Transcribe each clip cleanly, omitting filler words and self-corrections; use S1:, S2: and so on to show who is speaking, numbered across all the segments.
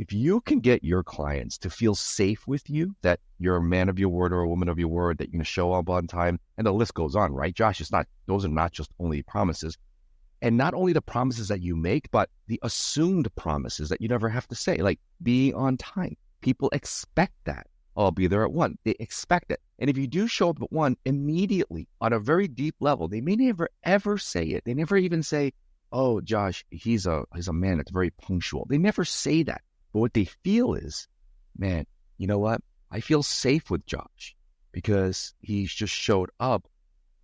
S1: if you can get your clients to feel safe with you, that you're a man of your word or a woman of your word, that you're going to show up on time, and the list goes on, right, Josh? Those are not just only promises. And not only the promises that you make, but the assumed promises that you never have to say, like being on time. People expect that. Oh, I'll be there at 1. They expect it. And if you do show up at 1, immediately, on a very deep level, they may never, ever say it. They never even say, oh, Josh, he's a man that's very punctual. They never say that. But what they feel is, man, you know what? I feel safe with Josh because he's just showed up.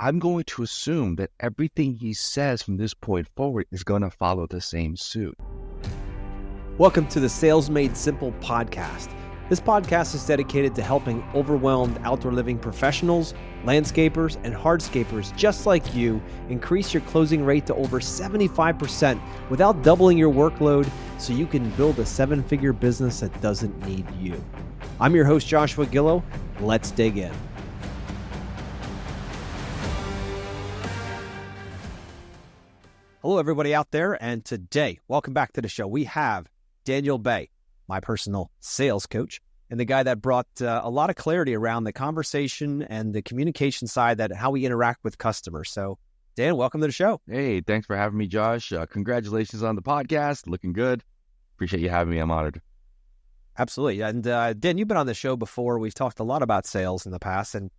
S1: I'm going to assume that everything he says from this point forward is going to follow the same suit.
S2: Welcome to the Sales Made Simple podcast. This podcast is dedicated to helping overwhelmed outdoor living professionals, landscapers, and hardscapers just like you increase your closing rate to over 75% without doubling your workload so you can build a 7-figure business that doesn't need you. I'm your host, Joshua Gillow. Let's dig in. Hello, everybody out there. And today, welcome back to the show. We have Dan Bai, my personal sales coach, and the guy that brought a lot of clarity around the conversation and the communication side, that how we interact with customers. So, Dan, welcome to the show.
S1: Hey, thanks for having me, Josh. Congratulations on the podcast. Looking good. Appreciate you having me. I'm honored.
S2: Absolutely. And Dan, you've been on the show before. We've talked a lot about sales in the past and,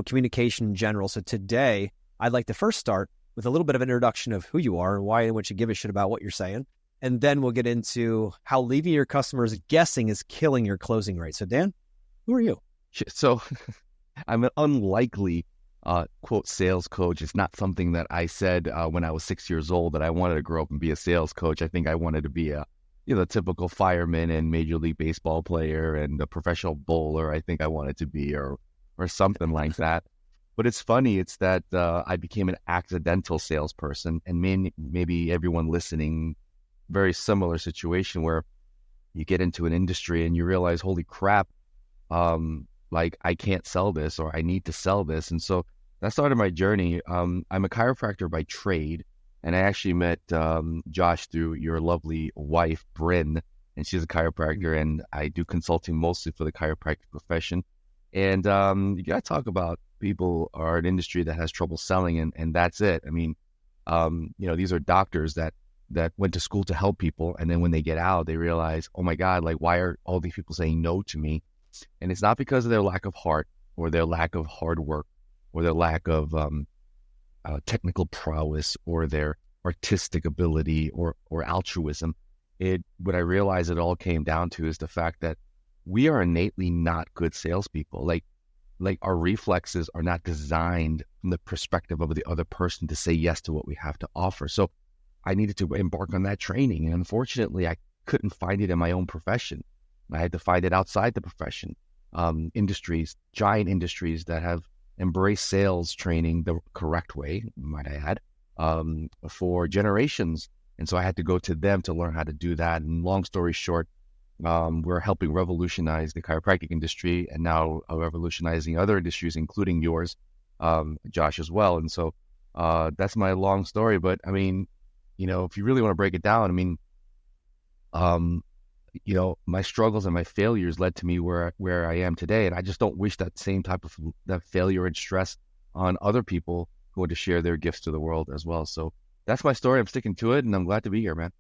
S2: communication in general. So today, I'd like to first start with a little bit of an introduction of who you are and why you give a shit about what you're saying. And then we'll get into how leaving your customers guessing is killing your closing rate. So Dan, who are you?
S1: So I'm an unlikely, quote, sales coach. It's not something that I said when I was 6 years old that I wanted to grow up and be a sales coach. I think I wanted to be a, typical fireman and Major League Baseball player and a professional bowler. I think I wanted to be, or something like that. But it's funny, it's that I became an accidental salesperson, and maybe everyone listening, very similar situation where you get into an industry and you realize, holy crap, like I can't sell this, or I need to sell this. And so that started my journey. I'm a chiropractor by trade, and I actually met Josh through your lovely wife, Bryn, and she's a chiropractor, and I do consulting mostly for the chiropractic profession. And you got to talk about people are an industry that has trouble selling, and that's it. I mean, these are doctors that went to school to help people, and then when they get out, they realize, oh my God, like, why are all these people saying no to me? And it's not because of their lack of heart, or their lack of hard work, or their lack of technical prowess, or their artistic ability, or altruism. What I realized it all came down to is the fact that we are innately not good salespeople. Like our reflexes are not designed from the perspective of the other person to say yes to what we have to offer. So I needed to embark on that training. And unfortunately, I couldn't find it in my own profession. I had to find it outside the profession. Industries, giant industries that have embraced sales training the correct way, might I add, for generations. And so I had to go to them to learn how to do that. And long story short, we're helping revolutionize the chiropractic industry, and now revolutionizing other industries, including yours, Josh, as well. And so that's my long story. But I mean, if you really want to break it down, I mean, my struggles and my failures led to me where I am today. And I just don't wish that same type of that failure and stress on other people who want to share their gifts to the world as well. So that's my story. I'm sticking to it, and I'm glad to be here, man.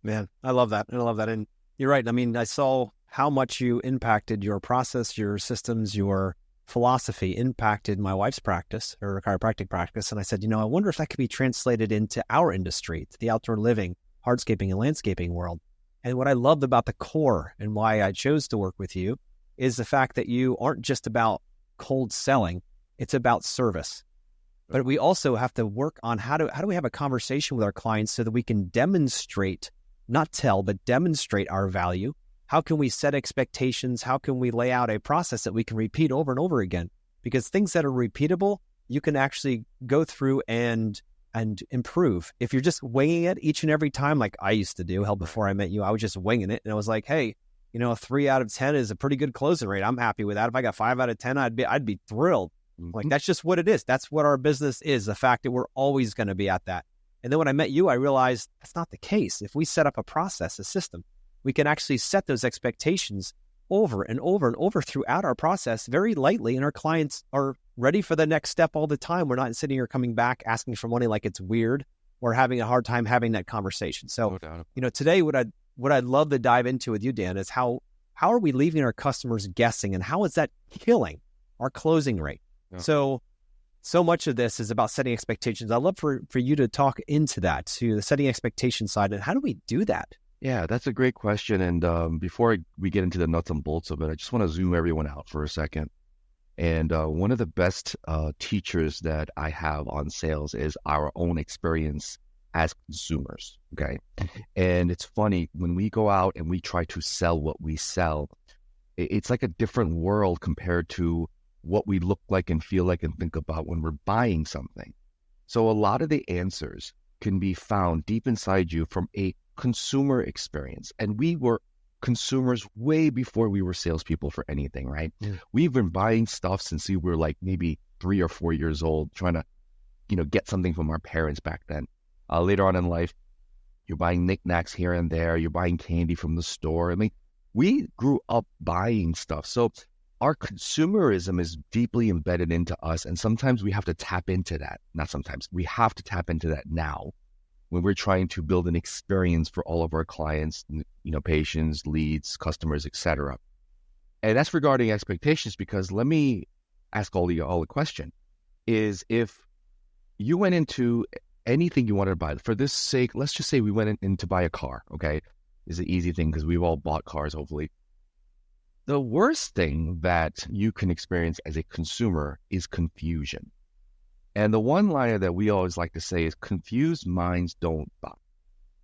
S2: Man, I love that. And you're right. I mean, I saw how much you impacted your process, your systems, your philosophy impacted my wife's practice, or chiropractic practice. And I said, I wonder if that could be translated into our industry, to the outdoor living, hardscaping, and landscaping world. And what I loved about the core and why I chose to work with you is the fact that you aren't just about cold selling, it's about service. But we also have to work on how do we have a conversation with our clients so that we can demonstrate, not tell, but demonstrate our value. How can we set expectations? How can we lay out a process that we can repeat over and over again? Because things that are repeatable, you can actually go through and improve. If you're just winging it each and every time, like I used to do, hell, before I met you, I was just winging it. And I was like, hey, a 3 out of 10 is a pretty good closing rate. I'm happy with that. If I got 5 out of 10, I'd be thrilled. Mm-hmm. Like, that's just what it is. That's what our business is. The fact that we're always going to be at that. And then when I met you, I realized that's not the case. If we set up a process, a system, we can actually set those expectations over and over and over throughout our process very lightly, and our clients are ready for the next step all the time. We're not sitting here coming back asking for money like it's weird or having a hard time having that conversation. So, today what I'd love to dive into with you, Dan, is how are we leaving our customers guessing, and how is that killing our closing rate? Yeah. So much of this is about setting expectations. I'd love for you to talk into that, to the setting expectation side, and how do we do that?
S1: Yeah, that's a great question. And before we get into the nuts and bolts of it, I just want to zoom everyone out for a second. And one of the best teachers that I have on sales is our own experience as consumers, okay? And it's funny, when we go out and we try to sell what we sell, it's like a different world compared to what we look like and feel like and think about when we're buying something. So a lot of the answers can be found deep inside you from a consumer experience. And we were consumers way before we were salespeople for anything, right? Yeah. We've been buying stuff since we were like maybe 3 or 4 years old, trying to, get something from our parents back then. Later on in life, you're buying knickknacks here and there. You're buying candy from the store. I mean, we grew up buying stuff. So our consumerism is deeply embedded into us. And sometimes we have to tap into that. Not sometimes. We have to tap into that now, when we're trying to build an experience for all of our clients, patients, leads, customers, etc. And that's regarding expectations, because let me ask all the question is, if you went into anything you wanted to buy, for this sake, let's just say we went in to buy a car, okay? It's an easy thing because we've all bought cars, hopefully. The worst thing that you can experience as a consumer is confusion. And the one-liner that we always like to say is, confused minds don't buy.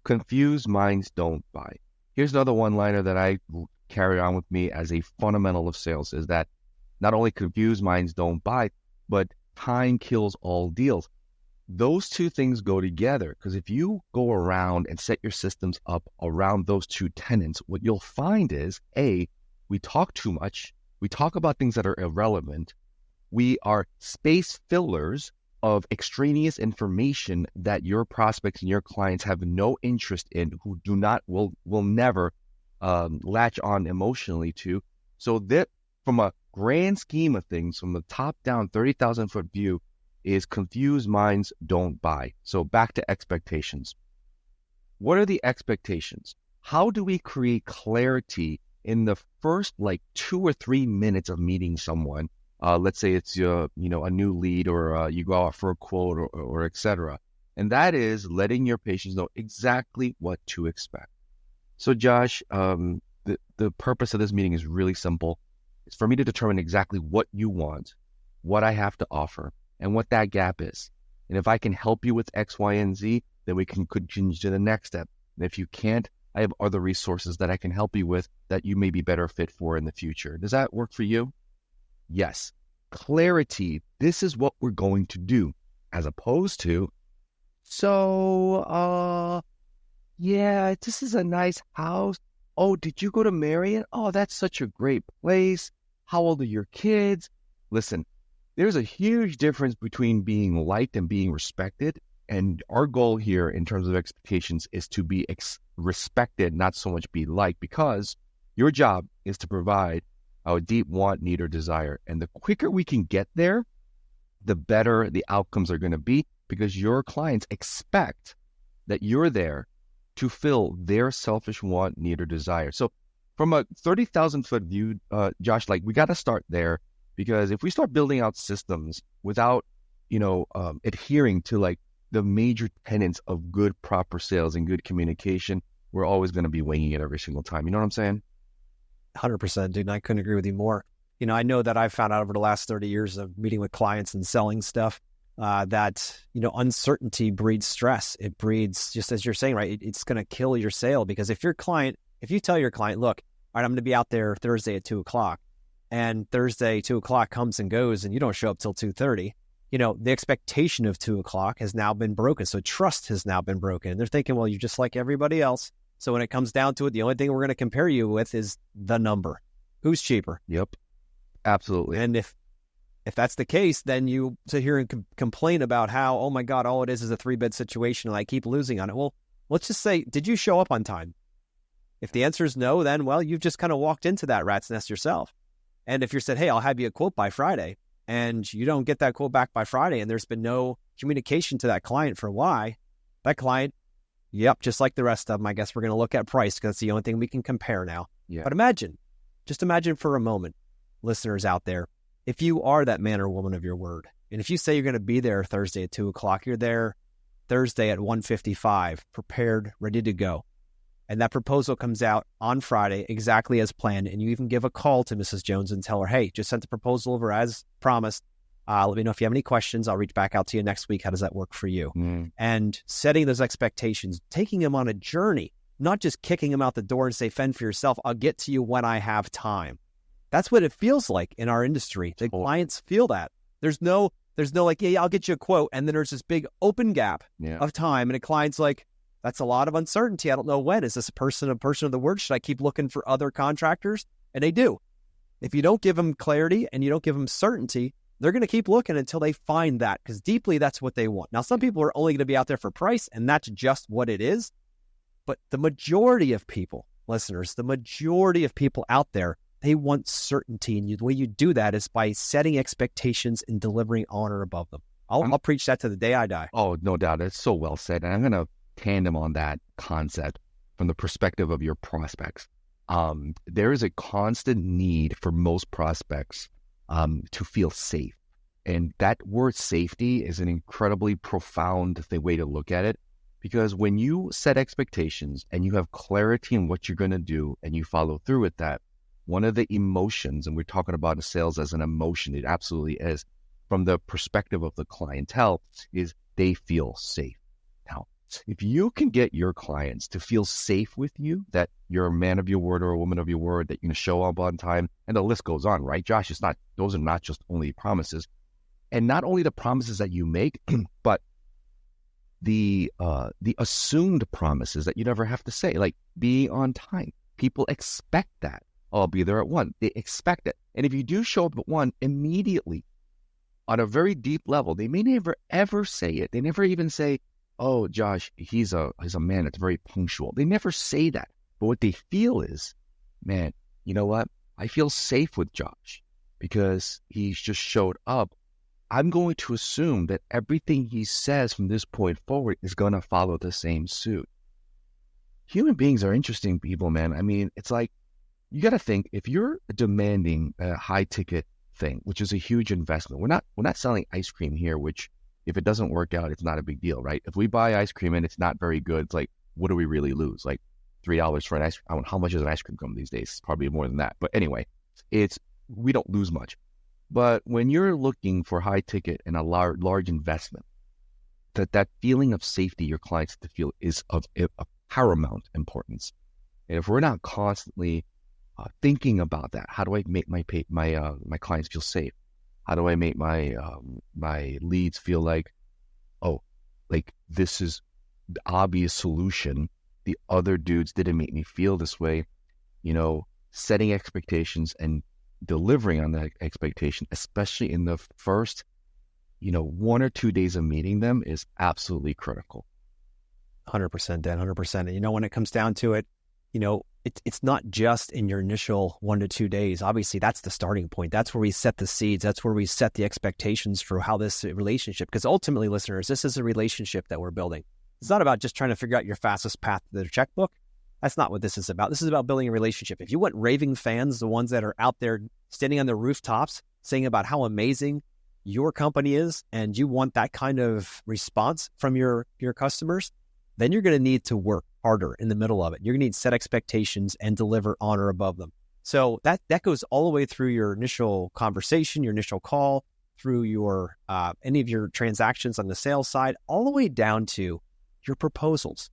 S1: Confused minds don't buy. Here's another one-liner that I carry on with me as a fundamental of sales, is that not only confused minds don't buy, but time kills all deals. Those two things go together, because if you go around and set your systems up around those two tenets, what you'll find is, A, we talk too much. We talk about things that are irrelevant. We are space fillers of extraneous information that your prospects and your clients have no interest in, who will never latch on emotionally to. So that, from a grand scheme of things, from the top down 30,000 foot view, is confused minds don't buy. So back to expectations. What are the expectations? How do we create clarity in the first 2 or 3 minutes of meeting someone? Let's say it's a new lead, or you go out for a quote, or et cetera. And that is letting your patients know exactly what to expect. So Josh, the purpose of this meeting is really simple. It's for me to determine exactly what you want, what I have to offer, and what that gap is. And if I can help you with X, Y, and Z, then we can continue to the next step. And if you can't, I have other resources that I can help you with that you may be better fit for in the future. Does that work for you? Yes. Clarity. This is what we're going to do, as opposed to, yeah, this is a nice house. Oh, did you go to Marriott? Oh, that's such a great place. How old are your kids? Listen, there's a huge difference between being liked and being respected. And our goal here in terms of expectations is to be respected, not so much be liked, because your job is to provide our deep want, need, or desire. And the quicker we can get there, the better the outcomes are going to be, because your clients expect that you're there to fill their selfish want, need, or desire. So from a 30,000 foot view, Josh, we got to start there, because if we start building out systems without, adhering to the major tenets of good, proper sales and good communication, we're always going to be winging it every single time. You know what I'm saying?
S2: 100%, dude. And I couldn't agree with you more. I know that I've found out over the last 30 years of meeting with clients and selling stuff, that, uncertainty breeds stress. It breeds, just as you're saying, right? It's going to kill your sale, because if you tell your client, look, all right, I'm going to be out there Thursday at 2:00, and Thursday 2:00 comes and goes, and you don't show up till 2:30, the expectation of 2:00 has now been broken. So trust has now been broken. They're thinking, well, you're just like everybody else. So when it comes down to it, the only thing we're going to compare you with is the number. Who's cheaper?
S1: Yep. Absolutely.
S2: And if that's the case, then you sit here and complain about how, oh my God, all it is a 3-bed situation and I keep losing on it. Well, let's just say, did you show up on time? If the answer is no, then, well, you've just kind of walked into that rat's nest yourself. And if you're said, hey, I'll have you a quote by Friday, and you don't get that quote back by Friday, and there's been no communication to that client for why, that client, yep, just like the rest of them, I guess we're going to look at price because it's the only thing we can compare now.
S1: Yeah.
S2: But just imagine for a moment, listeners out there, if you are that man or woman of your word, and if you say you're going to be there Thursday at 2:00, you're there Thursday at 1:55, prepared, ready to go. And that proposal comes out on Friday exactly as planned. And you even give a call to Mrs. Jones and tell her, hey, just sent the proposal over as promised. Let me know if you have any questions. I'll reach back out to you next week. How does that work for you? And setting those expectations, taking them on a journey, not just kicking them out the door and say, fend for yourself. I'll get to you when I have time. That's what it feels like in our industry. The clients feel that. There's no like, yeah, I'll get you a quote. And then there's this big open gap of time. And a client's like, that's a lot of uncertainty. I don't know when. Is this a person of the word? Should I keep looking for other contractors? And they do. If you don't give them clarity and you don't give them certainty, they're going to keep looking until they find that, because deeply that's what they want. Now, some people are only going to be out there for price, and that's just what it is. But the majority of people, listeners, the majority of people out there, they want certainty. And the way you do that is by setting expectations and delivering on or above them. I'll preach that to the day I die.
S1: Oh, no doubt. It's so well said. And I'm going to tandem on that concept from the perspective of your prospects. There is a constant need for most prospects to feel safe. And that word safety is an incredibly profound way to look at it, because when you set expectations and you have clarity in what you're going to do and you follow through with that, one of the emotions, and we're talking about sales as an emotion, it absolutely is, from the perspective of the clientele, is they feel safe. Now, if you can get your clients to feel safe with you, that you're a man of your word or a woman of your word, that you're going to show up on time, and the list goes on, right, Josh? Those are not just only promises. And not only the promises that you make, but the assumed promises that you never have to say, like being on time. People expect that. Oh, I'll be there at 1. They expect it. And if you do show up at 1, immediately, on a very deep level, they may never ever say it. They never even say, oh, Josh, he's a man that's very punctual. They never say that. But what they feel is, man, you know what? I feel safe with Josh because he's just showed up. I'm going to assume that everything he says from this point forward is going to follow the same suit. Human beings are interesting people, man. I mean, it's like, you got to think, if you're demanding a high ticket thing, which is a huge investment, we're not selling ice cream here, which if it doesn't work out, it's not a big deal, right? If we buy ice cream and it's not very good, it's like, what do we really lose? Like $3 for an ice cream. How much is an ice cream cone these days? It's probably more than that. But anyway, we don't lose much. But when you're looking for high ticket and a large investment, that feeling of safety your clients have to feel is of paramount importance. And if we're not constantly thinking about that, how do I make my clients feel safe? How do I make my leads feel like, oh, like this is the obvious solution. The other dudes didn't make me feel this way. You know, setting expectations and delivering on that expectation, especially in the first, 1 or 2 days of meeting them, is absolutely critical.
S2: 100%, Dan, 100%. And when it comes down to it, it's not just in your initial 1 to 2 days. Obviously, that's the starting point. That's where we set the seeds. That's where we set the expectations for how this relationship, because ultimately, listeners, this is a relationship that we're building. It's not about just trying to figure out your fastest path to the checkbook. That's not what this is about. This is about building a relationship. If you want raving fans, the ones that are out there standing on the rooftops saying about how amazing your company is, and you want that kind of response from your customers, then you're going to need to work harder in the middle of it. You're going to need to set expectations and deliver on or above them. So that goes all the way through your initial conversation, your initial call, through your any of your transactions on the sales side, all the way down to your proposals,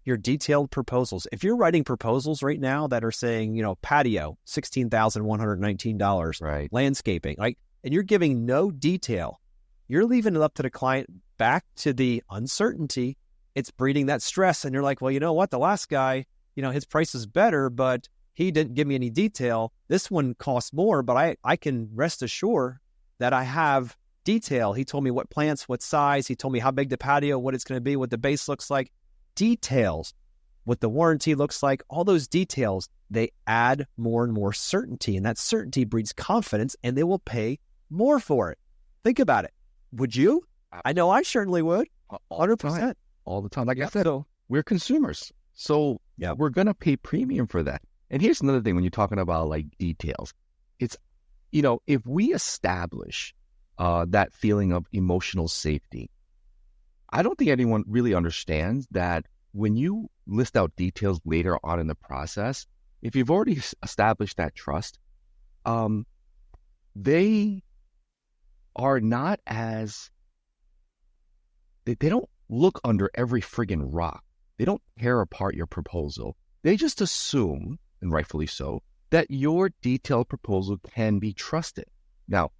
S2: your detailed proposals. If you're writing proposals right now that are saying, patio, $16,119,
S1: right,
S2: landscaping, and you're giving no detail, you're leaving it up to the client, back to the uncertainty. It's breeding that stress. And you're like, well, you know what? The last guy, his price is better, but he didn't give me any detail. This one costs more, but I can rest assured that I have detail. He told me what plants, what size. He told me how big the patio, what it's going to be, what the base looks like. Details. what the warranty looks like, all those details, they add more and more certainty. And that certainty breeds confidence, and they will pay more for it. Think about it. Would you? I know I certainly would. 100%.
S1: All the time. Like I said, we're consumers. So we're going to pay premium for that. And here's another thing when you're talking about like details. It's, if we establish that feeling of emotional safety, I don't think anyone really understands that when you list out details later on in the process, if you've already established that trust, they are not as, they don't look under every friggin' rock. They don't tear apart your proposal. They just assume, and rightfully so, that your detailed proposal can be trusted. Now,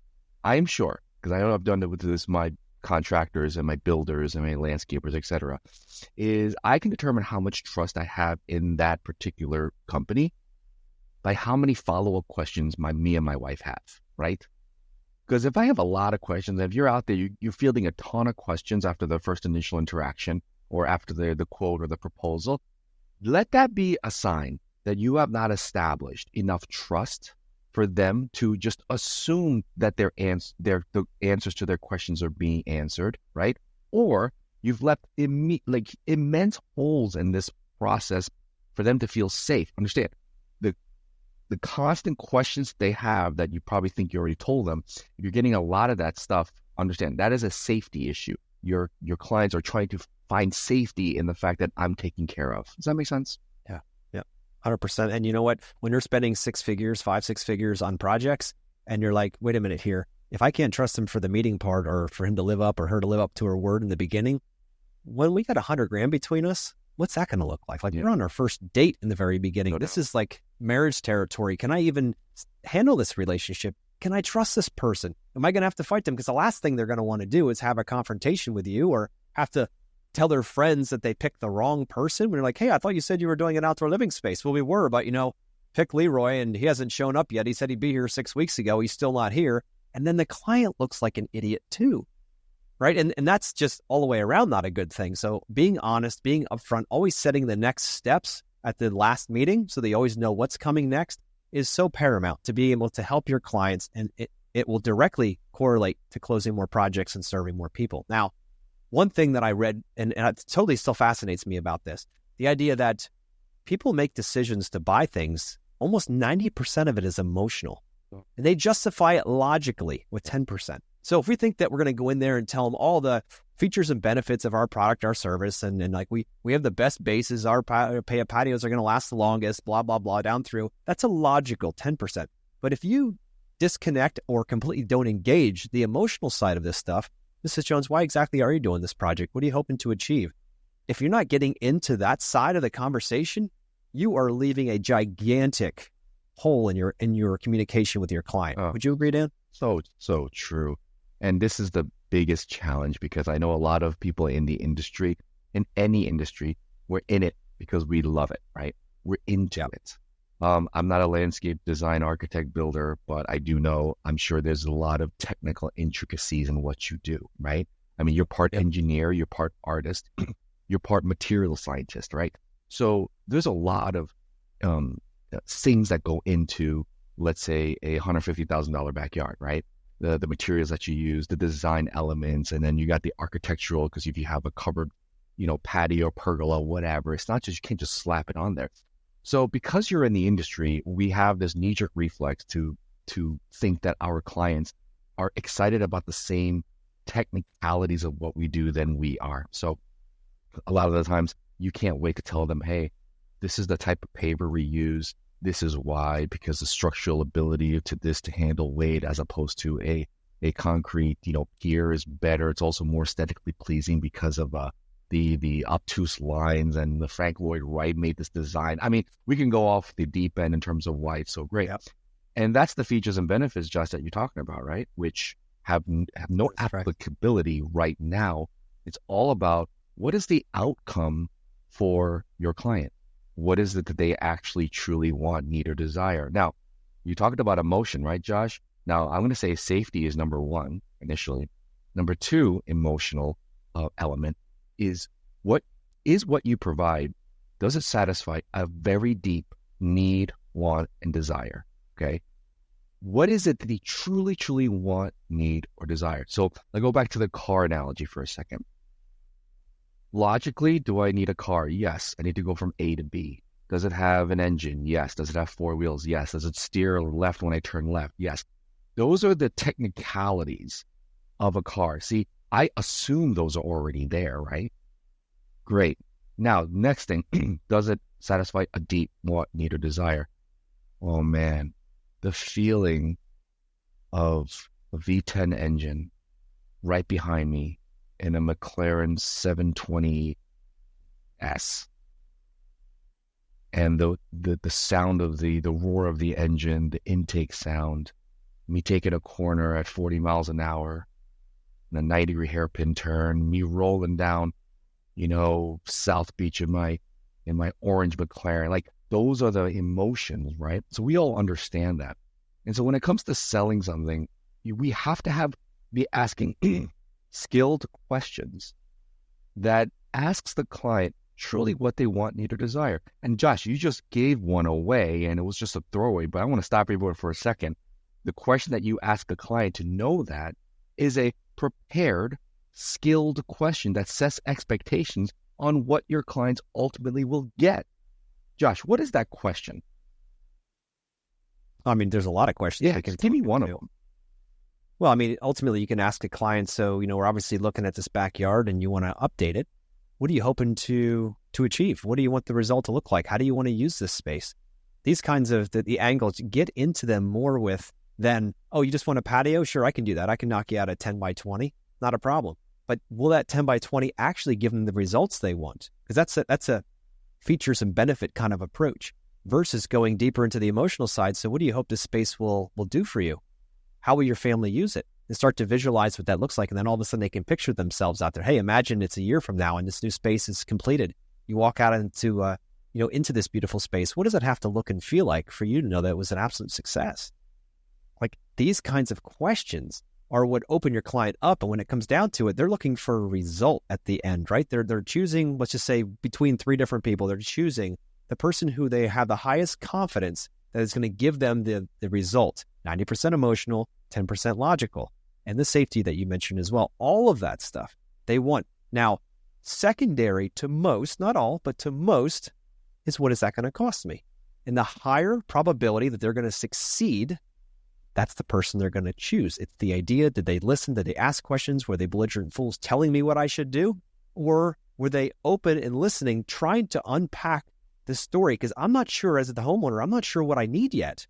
S1: I am sure, because I know I've done it with this, my contractors and my builders and my landscapers, etc., is I can determine how much trust I have in that particular company by how many follow-up questions me and my wife have, right? Because if I have a lot of questions, if you're out there, you're fielding a ton of questions after the first initial interaction or after the quote or the proposal, let that be a sign that you have not established enough trust for them to just assume that the answers to their questions are being answered, right? Or you've left immense holes in this process for them to feel safe. Understand, the constant questions they have that you probably think you already told them, if you're getting a lot of that stuff, understand that is a safety issue. Your clients are trying to find safety in the fact that I'm taken care of. Does that make sense?
S2: Yeah, 100%. And you know what? When you're spending 6 figures, 6 figures on projects, and you're like, wait a minute here, if I can't trust him for the meeting part or for him to live up or her to live up to her word in the beginning, when we got $100,000 between us, what's that going to look like? We're on our first date in the very beginning. This is like marriage territory. Can I even handle this relationship? Can I trust this person? Am I going to have to fight them? Because the last thing they're going to want to do is have a confrontation with you or have to tell their friends that they picked the wrong person. When you're like, hey, I thought you said you were doing an outdoor living space. Well, we were, but pick Leroy and he hasn't shown up yet. He said he'd be here 6 weeks ago. He's still not here. And then the client looks like an idiot too. Right. And that's just all the way around not a good thing. So being honest, being upfront, always setting the next steps at the last meeting so they always know what's coming next is so paramount to be able to help your clients. And it will directly correlate to closing more projects and serving more people. Now, one thing that I read, and it totally still fascinates me about this, the idea that people make decisions to buy things, almost 90% of it is emotional. And they justify it logically with 10%. So if we think that we're going to go in there and tell them all the features and benefits of our product, our service, and like we have the best bases, our patios are going to last the longest, blah, blah, blah, down through, that's a logical 10%. But if you disconnect or completely don't engage the emotional side of this stuff, Mrs. Jones, why exactly are you doing this project? What are you hoping to achieve? If you're not getting into that side of the conversation, you are leaving a gigantic hole in your communication with your client. Would you agree, Dan?
S1: So true. And this is the biggest challenge because I know a lot of people in the industry, in any industry, we're in it because we love it, right? We're into it. I'm not a landscape design architect builder, but I do know, I'm sure there's a lot of technical intricacies in what you do, right? I mean, you're part engineer, you're part artist, you're part material scientist, right? So there's a lot of things that go into, let's say, a $150,000 backyard, right? The materials that you use, the design elements, and then you got the architectural, because if you have a covered, patio, pergola, whatever, it's not just, you can't just slap it on there. So because you're in the industry, we have this knee-jerk reflex to think that our clients are excited about the same technicalities of what we do than we are. So a lot of the times you can't wait to tell them, hey, this is the type of paver we use. This is why, because the structural ability to handle weight as opposed to a concrete, pier is better. It's also more aesthetically pleasing because of the obtuse lines, and the Frank Lloyd Wright made this design. I mean, we can go off the deep end in terms of why it's so great. Yep. And that's the features and benefits, Josh, that you're talking about, right? Which have no applicability right now. It's all about what is the outcome for your client? What is it that they actually truly want, need, or desire? Now, you talked about emotion, right, Josh? Now, I'm going to say safety is number one initially. Number two, emotional element is what you provide. does it satisfy a very deep need, want, and desire? Okay. What is it that he truly, truly want, need, or desire? So I go back to the car analogy for a second. Logically, do I need a car? Yes. I need to go from A to B. Does it have an engine? Yes. Does it have four wheels? Yes. Does it steer left when I turn left? Yes. Those are the technicalities of a car. See, I assume those are already there, right? Great. Now, next thing, does it satisfy a deep want, need, or desire? Oh man, the feeling of a V10 engine right behind me in a McLaren 720S, and the sound of the roar of the engine, the intake sound, me taking a corner at 40 miles an hour, in a 90-degree hairpin turn, me rolling down, South Beach in my orange McLaren. Like, those are the emotions, right? So we all understand that. And so when it comes to selling something, we have to be asking skilled questions that asks the client truly what they want, need, or desire. And Josh, you just gave one away and it was just a throwaway, but I want to stop everyone for a second. The question that you ask the client to know that is a prepared, skilled question that sets expectations on what your clients ultimately will get. Josh, what is that question?
S2: I mean, there's a lot of questions.
S1: Yeah, give me one of them.
S2: Well, I mean, ultimately, you can ask a client, so, we're obviously looking at this backyard and you want to update it. What are you hoping to achieve? What do you want the result to look like? How do you want to use this space? These kinds of the angles, get into them more with than, oh, you just want a patio? Sure, I can do that. I can knock you out a 10 by 20. Not a problem. But will that 10 by 20 actually give them the results they want? Because that's a features and benefit kind of approach versus going deeper into the emotional side. So what do you hope this space will do for you? How will your family use it? And start to visualize what that looks like. And then all of a sudden they can picture themselves out there. Hey, imagine it's a year from now and this new space is completed. You walk out into this beautiful space. What does it have to look and feel like for you to know that it was an absolute success? Like, these kinds of questions are what open your client up. And when it comes down to it, they're looking for a result at the end, right? They're choosing, let's just say, between three different people. They're choosing the person who they have the highest confidence that is going to give them the result. 90% emotional, 10% logical, and the safety that you mentioned as well. All of that stuff they want. Now, secondary to most, not all, but to most, is what is that going to cost me? And the higher probability that they're going to succeed, that's the person they're going to choose. It's the idea, did they listen? Did they ask questions? Were they belligerent fools telling me what I should do? Or were they open and listening, trying to unpack the story? Because I'm not sure, as the homeowner, I'm not sure what I need yet.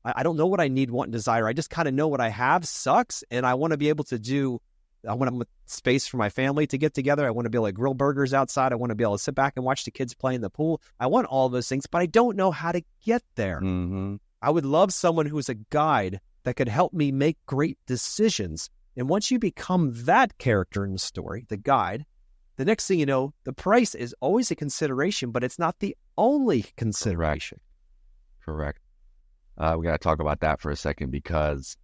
S2: I don't know what I need, want, and desire. I just kind of know what I have sucks, and I want to be able to I want space for my family to get together. I want to be able to grill burgers outside. I want to be able to sit back and watch the kids play in the pool. I want all those things, but I don't know how to get there.
S1: Mm-hmm.
S2: I would love someone who's a guide that could help me make great decisions. And once you become that character in the story, the guide, the next thing you know, the price is always a consideration, but it's not the only consideration.
S1: Correct. We got to talk about that for a second, because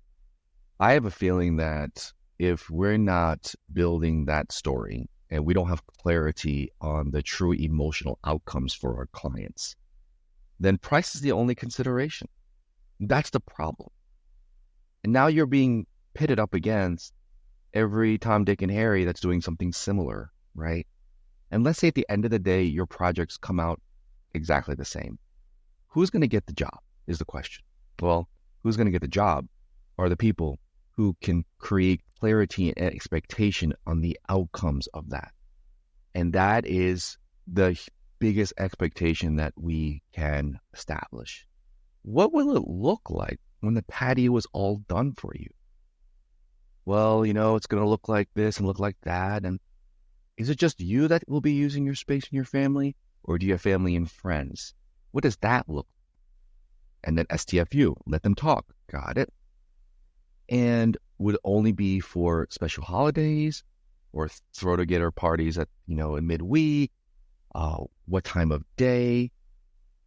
S1: I have a feeling that if we're not building that story and we don't have clarity on the true emotional outcomes for our clients, then price is the only consideration. That's the problem. And now you're being pitted up against every Tom, Dick, and Harry that's doing something similar, right? And let's say at the end of the day, your projects come out exactly the same. Who's going to get the job is the question. Well, who's going to get the job are the people who can create clarity and expectation on the outcomes of that. And that is the biggest expectation that we can establish. What will it look like when the patio is all done for you? Well, it's going to look like this and look like that. And is it just you that will be using your space and your family? Or do you have family and friends? What does that look like? And then STFU, let them talk. Got it. And would it only be for special holidays or throw together parties at, in midweek? What time of day?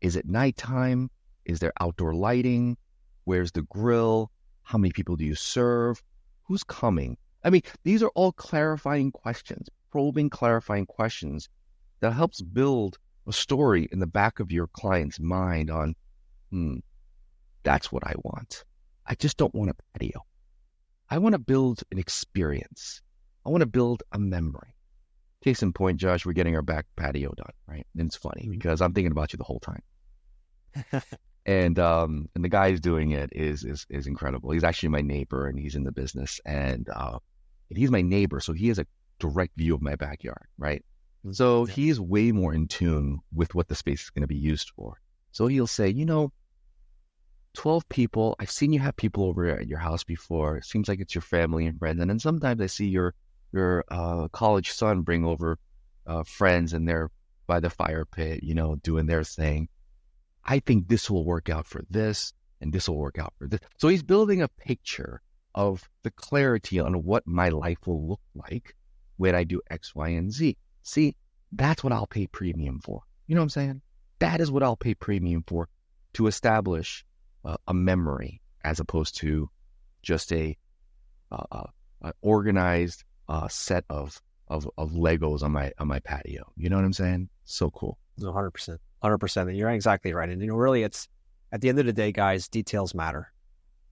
S1: Is it nighttime? Is there outdoor lighting? Where's the grill? How many people do you serve? Who's coming? I mean, these are all clarifying questions, probing, clarifying questions that helps build a story in the back of your client's mind on, that's what I want. I just don't want a patio. I want to build an experience. I want to build a memory. Case in point, Josh, we're getting our back patio done, right? And it's funny because I'm thinking about you the whole time. And the guy who's doing it is incredible. He's actually my neighbor, and he's in the business, and he's my neighbor, so he has a direct view of my backyard, right? So he's way more in tune with what the space is going to be used for. So he'll say, 12 people. I've seen you have people over at your house before. It seems like it's your family and friends, and then sometimes I see your college son bring over friends, and they're by the fire pit, doing their thing. I think this will work out for this, and this will work out for this. So he's building a picture of the clarity on what my life will look like when I do X, Y, and Z. See, that's what I'll pay premium for. You know what I'm saying? That is what I'll pay premium for, to establish a memory as opposed to just a organized set of Legos on my patio. You know what I'm saying? So cool.
S2: 100%. 100%. And you're exactly right. And, really, it's at the end of the day, guys, details matter.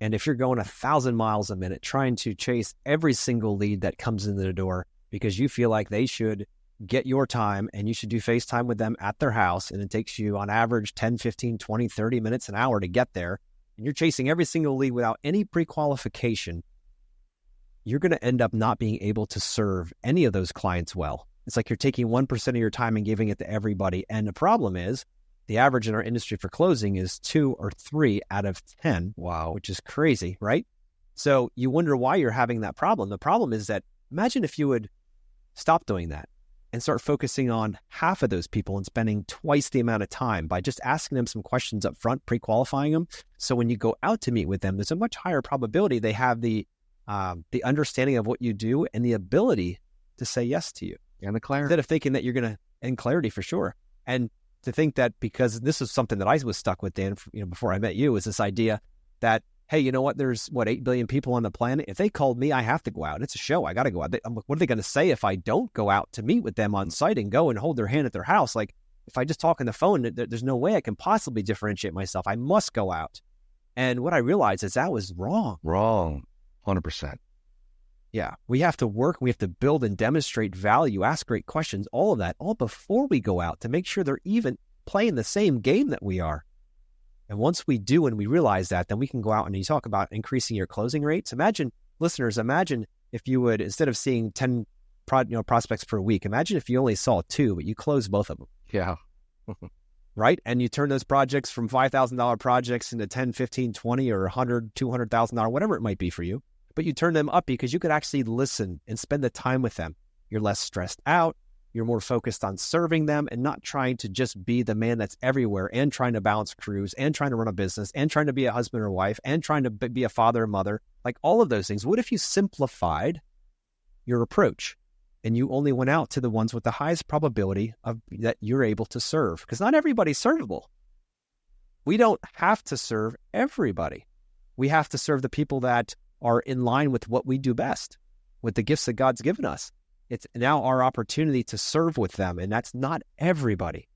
S2: And if you're going 1,000 miles a minute trying to chase every single lead that comes into the door because you feel like they should get your time and you should do FaceTime with them at their house, and it takes you on average 10, 15, 20, 30 minutes, an hour to get there, and you're chasing every single lead without any pre-qualification, you're going to end up not being able to serve any of those clients well. It's like you're taking 1% of your time and giving it to everybody. And the problem is the average in our industry for closing is 2 or 3 out of 10. Wow. Which is crazy, right? So you wonder why you're having that problem. The problem is that imagine if you would stop doing that and start focusing on half of those people and spending twice the amount of time by just asking them some questions up front, pre-qualifying them. So when you go out to meet with them, there's a much higher probability they have the understanding of what you do and the ability to say yes to you.
S1: And the clarity.
S2: Instead of thinking that you're going to, and clarity for sure. And to think that, because this is something that I was stuck with, Dan, before I met you, was this idea that, hey, you know what? There's 8 billion people on the planet. If they called me, I have to go out. It's a show. I got to go out. I'm like, what are they going to say if I don't go out to meet with them on site and go and hold their hand at their house? Like, if I just talk on the phone, there's no way I can possibly differentiate myself. I must go out. And what I realized is that was wrong.
S1: Wrong. 100%.
S2: Yeah, we have to work, we have to build and demonstrate value, ask great questions, all of that, all before we go out to make sure they're even playing the same game that we are. And once we do and we realize that, then we can go out and you talk about increasing your closing rates. Imagine, listeners, if you would, instead of seeing 10 prospects per week, imagine if you only saw 2, but you closed both of them.
S1: Yeah.
S2: Right? And you turn those projects from $5,000 projects into 10, 15, 20, or $100,000, $200,000, whatever it might be for you. But you turn them up because you could actually listen and spend the time with them. You're less stressed out. You're more focused on serving them and not trying to just be the man that's everywhere and trying to balance crews and trying to run a business and trying to be a husband or wife and trying to be a father or mother, like all of those things. What if you simplified your approach and you only went out to the ones with the highest probability of that you're able to serve? Because not everybody's servable. We don't have to serve everybody. We have to serve the people that are in line with what we do best, with the gifts that God's given us. It's now our opportunity to serve with them, and that's not everybody.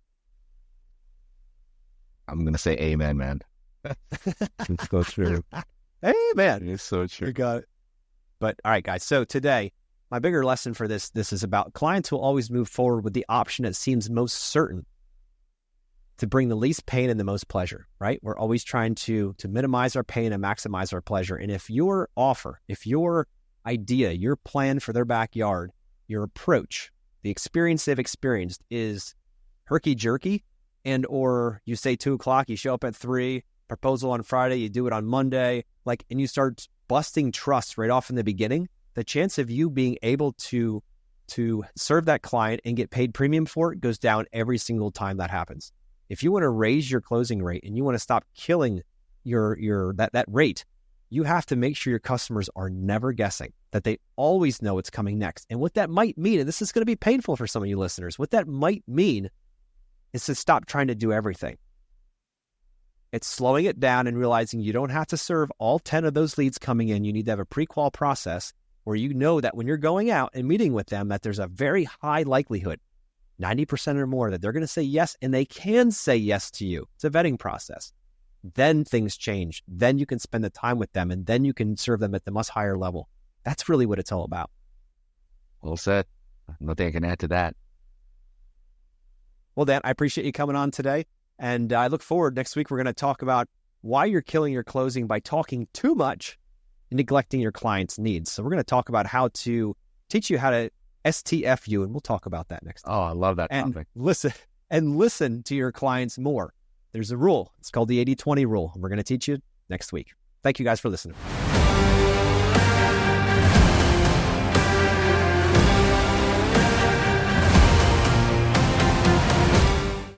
S1: I'm going to say amen, man. It's so true.
S2: Amen.
S1: It's so true.
S2: You got it. But all right, guys. So today, my bigger lesson for this is about clients will always move forward with the option that seems most certain to bring the least pain and the most pleasure, right? We're always trying to minimize our pain and maximize our pleasure. And if your offer, if your idea, your plan for their backyard, your approach, the experience they've experienced is herky-jerky, and or you say 2 o'clock, you show up at 3, proposal on Friday, you do it on Monday, and you start busting trust right off in the beginning, the chance of you being able to serve that client and get paid premium for it goes down every single time that happens. If you want to raise your closing rate and you want to stop killing that rate, you have to make sure your customers are never guessing, that they always know what's coming next. And what that might mean, and this is going to be painful for some of you listeners, what that might mean is to stop trying to do everything. It's slowing it down and realizing you don't have to serve all 10 of those leads coming in. You need to have a pre-qual process where you know that when you're going out and meeting with them, that there's a very high likelihood 90% or more, that they're going to say yes, and they can say yes to you. It's a vetting process. Then things change. Then you can spend the time with them, and then you can serve them at the much higher level. That's really what it's all about.
S1: Well said. Nothing I can add to that.
S2: Well, Dan, I appreciate you coming on today. And I look forward next week. We're going to talk about why you're killing your closing by talking too much and neglecting your clients' needs. So we're going to talk about how to teach you how to STF you, and we'll talk about that next time.
S1: Oh, I love that topic.
S2: Listen to your clients more. There's a rule. It's called the 80-20 rule. And we're going to teach you next week. Thank you guys for listening.